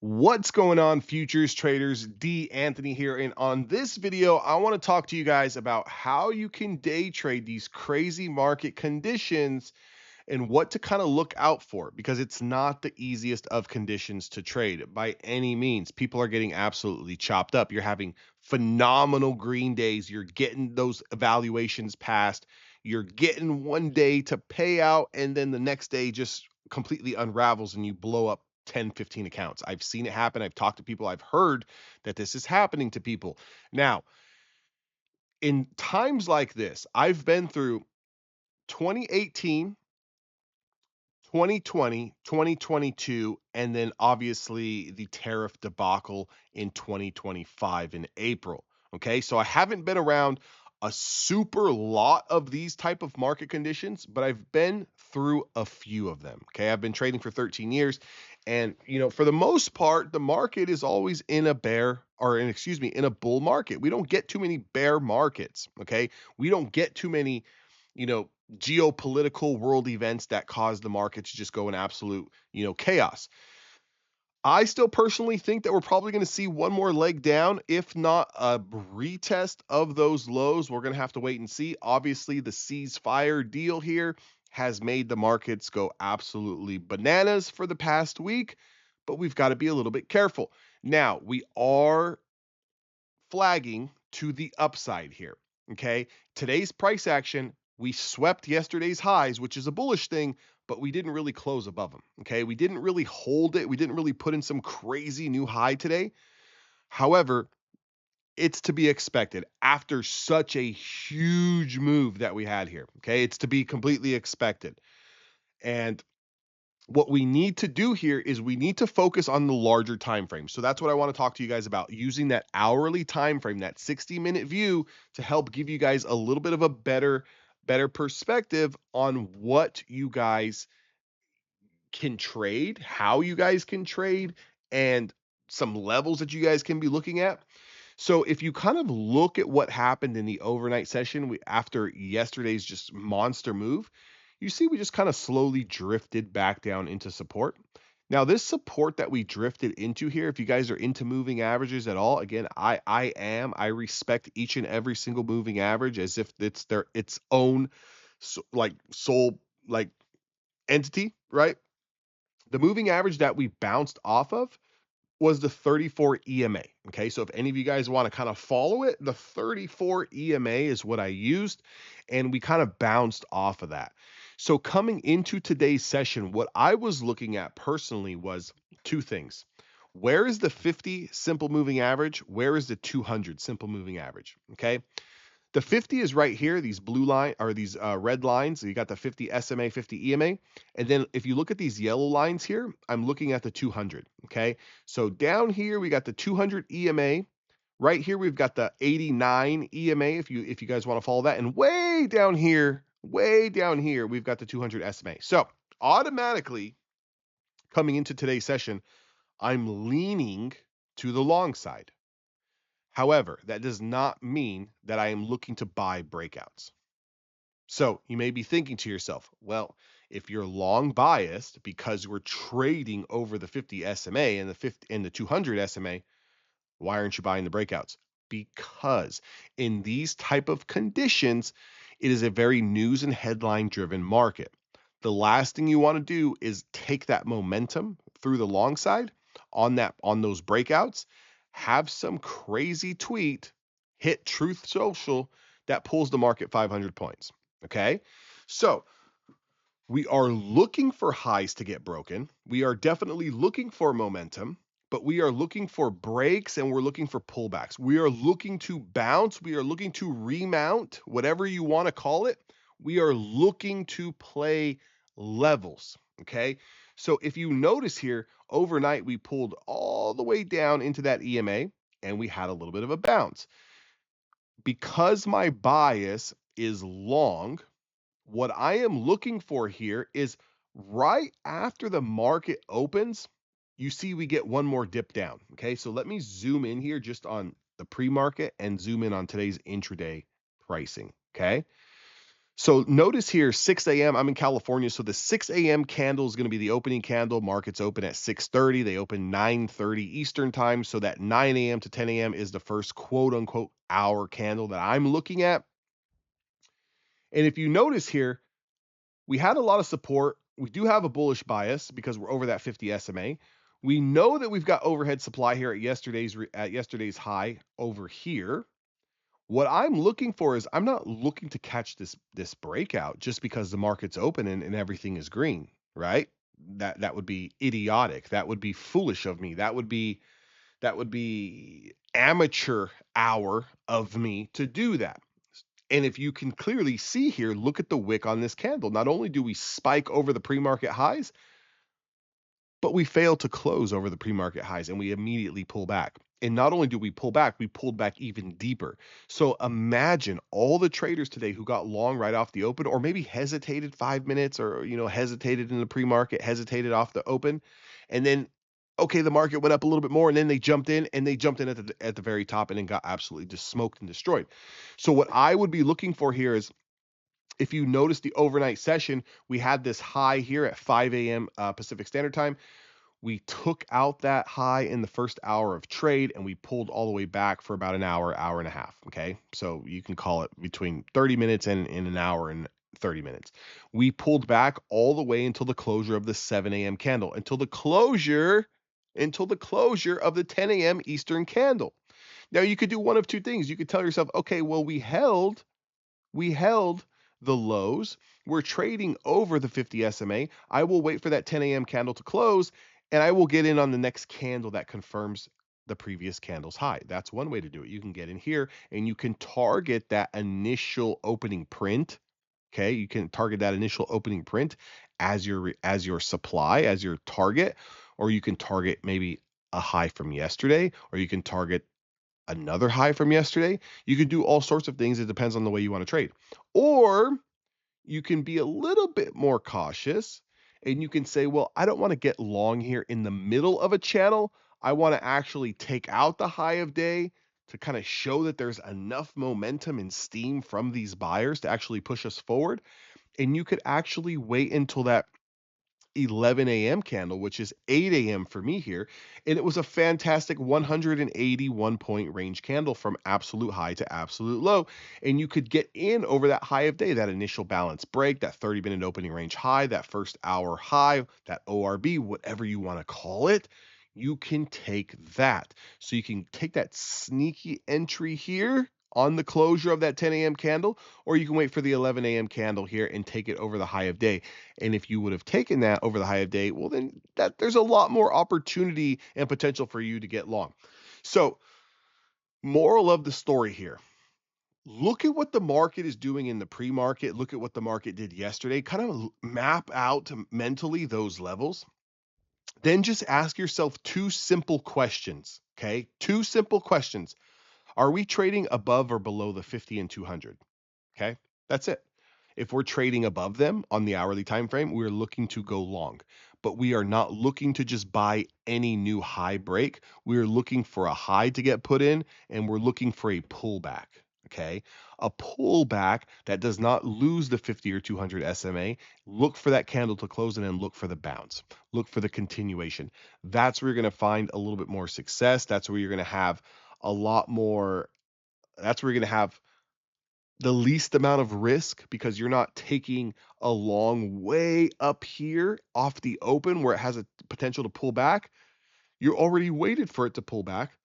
What's going on, futures traders? D. Anthony here. And on this video, I want to talk to you guys about how you can day trade these crazy market conditions and what to kind of look out for, because it's not the easiest of conditions to trade by any means. People are getting absolutely chopped up. You're having phenomenal green days. You're getting those evaluations passed. You're getting one day to pay out, and then the next day just completely unravels and you blow up 10, 15 accounts. I've seen it happen. I've talked to people. I've heard that this is happening to people. Now, in times like this, I've been through 2018, 2020, 2022, and then obviously the tariff debacle in 2025 in April. Okay, so I haven't been around a super lot of these type of market conditions, but I've been through a few of them. Okay, I've been trading for 13 years, and for the most part, the market is always in a bear or in a bull market. We don't get too many bear markets. Okay, we don't get too many, you know, geopolitical world events that cause the market to just go in absolute, chaos. I still personally think that we're probably going to see one more leg down, if not a retest of those lows. We're going to have to wait and see. Obviously, the ceasefire deal here has made the markets go absolutely bananas for the past week, but we've got to be a little bit careful. Now, we are flagging to the upside here. Okay. Today's price action, we swept yesterday's highs, which is a bullish thing, but we didn't really close above them. Okay. We didn't really hold it. We didn't really put in some crazy new high today. However, it's to be expected after such a huge move that we had here. Okay. It's to be completely expected. And what we need to do here is we need to focus on the larger time frame. So that's what I want to talk to you guys about, using that hourly time frame, that 60-minute view, to help give you guys a little bit of a better perspective on what you guys can trade, how you guys can trade, and some levels that you guys can be looking at. So if you kind of look at what happened in the overnight session after yesterday's just monster move, you see we just kind of slowly drifted back down into support. Now, this support that we drifted into here, if you guys are into moving averages at all, again, I am. I respect each and every single moving average as if it's its own soul entity, right? The moving average that we bounced off of was the 34 EMA. Okay, so if any of you guys want to kind of follow it, the 34 EMA is what I used, and we kind of bounced off of that. So coming into today's session, what I was looking at personally was two things. Where is the 50 simple moving average? Where is the 200 simple moving average? Okay. The 50 is right here, these blue line or these red lines. So you got the 50 SMA, 50 EMA. And then if you look at these yellow lines here, I'm looking at the 200. Okay. So down here, we got the 200 EMA. Right here, we've got the 89 EMA, if you guys want to follow that. And way down here, we've got the 200 SMA. So automatically coming into today's session, I'm leaning to the long side. However, that does not mean that I am looking to buy breakouts. So you may be thinking to yourself, well, if you're long biased because we're trading over the 50 SMA and the 50 and the 200 SMA, why aren't you buying the breakouts? Because in these type of conditions, it is a very news and headline driven market. The last thing you want to do is take that momentum through the long side on those breakouts, have some crazy tweet hit Truth Social that pulls the market 500 points. Okay? So, we are looking for highs to get broken. We are definitely looking for momentum, but we are looking for breaks and we're looking for pullbacks. We are looking to bounce. We are looking to remount, whatever you want to call it. We are looking to play levels. Okay. So if you notice here, overnight, we pulled all the way down into that EMA and we had a little bit of a bounce. Because my bias is long, what I am looking for here is right after the market opens, you see we get one more dip down. Okay, so let me zoom in here just on the pre-market and zoom in on today's intraday pricing. Okay, So notice here, 6 a.m. I'm in California, so the 6 a.m. candle is going to be the opening candle. Markets open at 6:30. They open 9:30 Eastern time. So that 9 a.m. to 10 a.m. is the first quote unquote hour candle that I'm looking at. And if you notice here, we had a lot of support. We do have a bullish bias because we're over that 50 SMA. We know that we've got overhead supply here at yesterday's high over here. What I'm looking for is I'm not looking to catch this breakout just because the market's open and everything is green, right? That would be idiotic. That would be foolish of me. That would be amateur hour of me to do that. And if you can clearly see here, look at the wick on this candle. Not only do we spike over the pre-market highs, but we fail to close over the pre-market highs and we immediately pull back. And not only do we pull back, we pulled back even deeper. So imagine all the traders today who got long right off the open, or maybe hesitated 5 minutes, or hesitated in the pre-market, hesitated off the open, and then okay, the market went up a little bit more, and then they jumped in at the very top and then got absolutely just smoked and destroyed. So what I would be looking for here is, if you notice the overnight session, we had this high here at 5 a.m. Pacific Standard Time. We took out that high in the first hour of trade and we pulled all the way back for about an hour, hour and a half. Okay. So you can call it between 30 minutes and an hour and 30 minutes. We pulled back all the way until the closure of the 7 a.m. candle, until the closure of the 10 a.m. Eastern candle. Now you could do one of two things. You could tell yourself, okay, well, we held the lows. We're trading over the 50 SMA. I will wait for that 10 a.m. candle to close and I will get in on the next candle that confirms the previous candle's high. That's one way to do it. You can get in here and you can target that initial opening print. Okay, you can target that initial opening print as your supply, as your target, or you can target maybe a high from yesterday, or you can target another high from yesterday. You can do all sorts of things. It depends on the way you want to trade. Or you can be a little bit more cautious and you can say, well, I don't want to get long here in the middle of a channel. I want to actually take out the high of day to kind of show that there's enough momentum and steam from these buyers to actually push us forward. And you could actually wait until that 11 a.m. candle, which is 8 a.m. for me here. And it was a fantastic 181 point range candle from absolute high to absolute low. And you could get in over that high of day, that initial balance break, that 30-minute opening range high, that first hour high, that ORB, whatever you want to call it. You can take that. So you can take that sneaky entry here on the closure of that 10 a.m. candle, or you can wait for the 11 a.m. candle here and take it over the high of day. And if you would have taken that over the high of day, well, then there's a lot more opportunity and potential for you to get long. So, moral of the story here, look at what the market is doing in the pre-market. Look at what the market did yesterday. Kind of map out mentally those levels. Then just ask yourself two simple questions. Okay. Two simple questions. Are we trading above or below the 50 and 200? Okay, that's it. If we're trading above them on the hourly time frame, we're looking to go long, but we are not looking to just buy any new high break. We're looking for a high to get put in, and we're looking for a pullback. Okay, a pullback that does not lose the 50 or 200 SMA. Look for that candle to close and then look for the bounce. Look for the continuation. That's where you're going to find a little bit more success. That's where you're going to have a lot more. That's where you're going to have the least amount of risk, because you're not taking a long way up here off the open where it has a potential to pull back. You're already waited for it to pull back,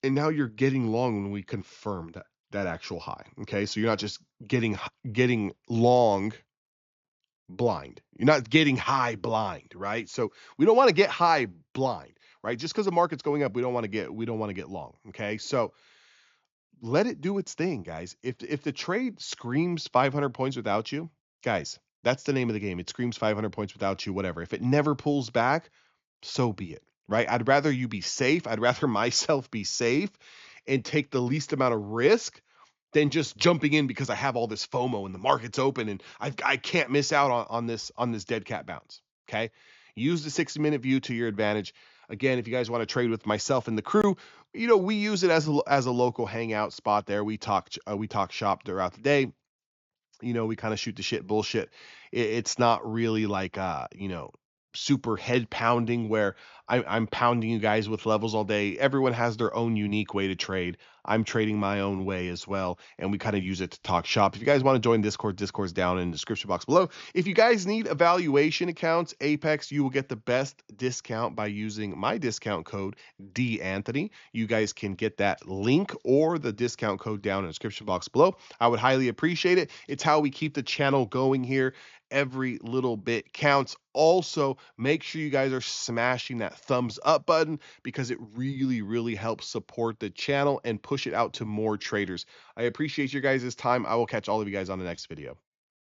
and now you're getting long when we confirm that actual high. Okay, so you're not just getting long blind. You're not getting high blind, right? So we don't want to get high blind, right? Just because the market's going up, we don't want to get long. Okay, so let it do its thing, guys. If the trade screams 500 points without you, guys, that's the name of the game. It screams 500 points without you, whatever. If it never pulls back, so be it, right? I'd rather you be safe. I'd rather myself be safe and take the least amount of risk than just jumping in because I have all this FOMO and the market's open and I can't miss out on this dead cat bounce. Okay, use the 60-minute view to your advantage. Again, if you guys want to trade with myself and the crew, we use it as a local hangout spot there. We talk shop throughout the day. we kind of shoot the shit bullshit. It's not really like super head pounding where I'm pounding you guys with levels all day. Everyone has their own unique way to trade. I'm trading my own way as well, and we kind of use it to talk shop. If you guys want to join Discord's down in the description box below. If you guys need evaluation accounts, Apex, you will get the best discount by using my discount code DAnthony. You guys can get that link or the discount code down in the description box below. I would highly appreciate it. It's how we keep the channel going here. Every little bit counts. Also, make sure you guys are smashing that thumbs up button because it really, really helps support the channel and push it out to more traders. I appreciate your guys' time. I will catch all of you guys on the next video.